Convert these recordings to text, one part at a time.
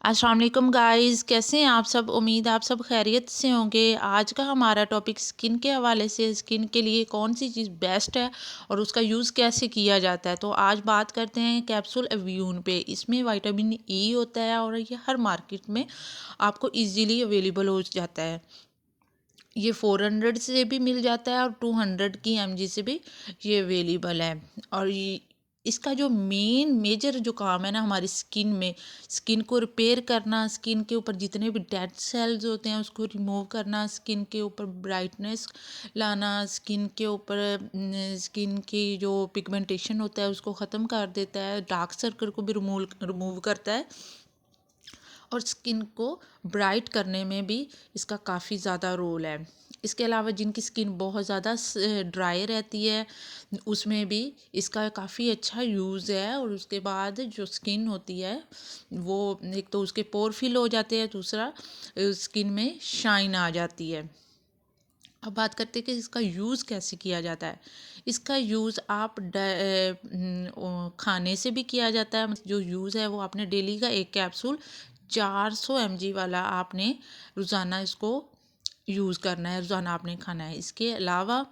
अस्सलाम वालेकुम गाइस, कैसे हैं आप सब। उम्मीद आप सब खैरियत से होंगे। आज का हमारा टॉपिक स्किन के हवाले से, स्किन के लिए कौन सी चीज़ बेस्ट है और उसका यूज़ कैसे किया जाता है। तो आज बात करते हैं कैप्सूल एव्यून पे। इसमें विटामिन ई होता है और ये हर मार्केट में आपको इजीली अवेलेबल हो जाता है। ये 400 से भी मिल जाता है और 200 की एमजी से भी ये अवेलेबल है। और ये इसका जो मेजर जो काम है ना हमारी स्किन को रिपेयर करना, स्किन के ऊपर जितने भी डेड सेल्स होते हैं उसको रिमूव करना, स्किन के ऊपर ब्राइटनेस लाना, स्किन की जो पिगमेंटेशन होता है उसको ख़त्म कर देता है, डार्क सर्कल को भी रिमूव करता है और स्किन को ब्राइट करने में भी इसका काफ़ी ज़्यादा रोल है। इसके अलावा जिनकी स्किन बहुत ज़्यादा ड्राई रहती है उसमें भी इसका काफ़ी अच्छा यूज़ है। और उसके बाद जो स्किन होती है वो एक तो उसके पोर फिल हो जाते हैं, दूसरा स्किन में शाइन आ जाती है। अब बात करते हैं कि इसका यूज़ कैसे किया जाता है। इसका यूज़ आप खाने से भी किया जाता है। जो यूज़ है वो आपने डेली का एक कैप्सूल 400 mg वाला आपने रोज़ाना इसको यूज़ करना है, रोज़ाना आपने खाना है। इसके अलावा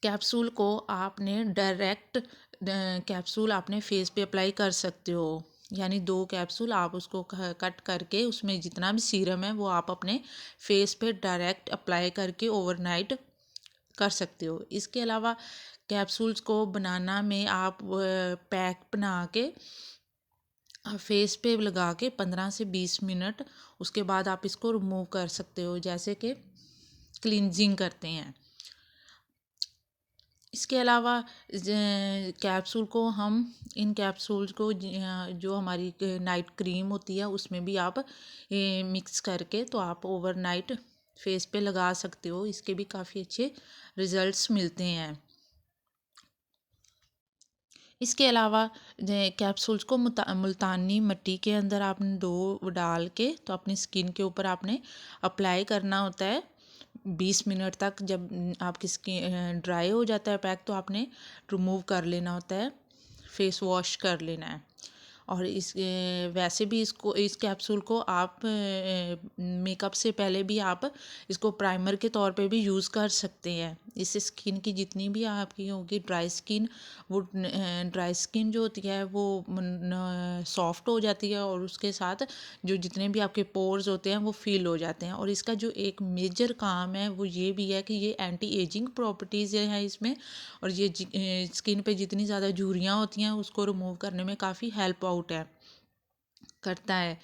कैप्सूल को आपने डायरेक्ट कैप्सूल आपने फेस पे अप्लाई कर सकते हो। यानी 2 कैप्सूल आप उसको कट करके उसमें जितना भी सीरम है वो आप अपने फेस पे डायरेक्ट अप्लाई करके ओवरनाइट कर सकते हो। इसके अलावा कैप्सूल्स को बनाना में आप पैक बना के फेस पे लगा के 15 से 20 मिनट उसके बाद आप इसको रिमूव कर सकते हो, जैसे कि क्लींजिंग करते हैं। इसके अलावा कैप्सूल को हम इन कैप्सूल्स को जो हमारी नाइट क्रीम होती है उसमें भी आप मिक्स करके तो आप ओवरनाइट फेस पे लगा सकते हो। इसके भी काफ़ी अच्छे रिजल्ट्स मिलते हैं। इसके अलावा कैप्सूल्स को मुल्तानी मिट्टी के अंदर आपने दो डाल के तो अपनी स्किन के ऊपर आपने अप्लाई करना होता है 20 मिनट तक। जब आपकी स्किन ड्राई हो जाता है पैक तो आपने रिमूव कर लेना होता है, फेस वॉश कर लेना है। और वैसे भी इस कैप्सूल को आप मेकअप से पहले भी आप इसको प्राइमर के तौर पे भी यूज़ कर सकते हैं। इससे स्किन की जितनी भी आपकी होगी ड्राई स्किन, वो ड्राई स्किन जो होती है वो सॉफ्ट हो जाती है और उसके साथ जो जितने भी आपके पोर्स होते हैं वो फिल हो जाते हैं। और इसका जो एक मेजर काम है वो ये भी है कि ये एंटी एजिंग प्रॉपर्टीज़ है इसमें। और ये स्किन पे जितनी ज़्यादा झुर्रियाँ होती हैं उसको रिमूव करने में काफ़ी हेल्प आउट है करता है।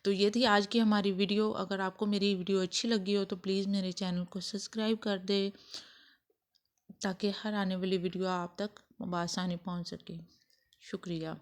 तो ये थी आज की हमारी वीडियो। अगर आपको मेरी वीडियो अच्छी लगी हो तो प्लीज़ मेरे चैनल को सब्सक्राइब कर दे ताकि हर आने वाली वीडियो आप तक बआसानी पहुंच सके। शुक्रिया।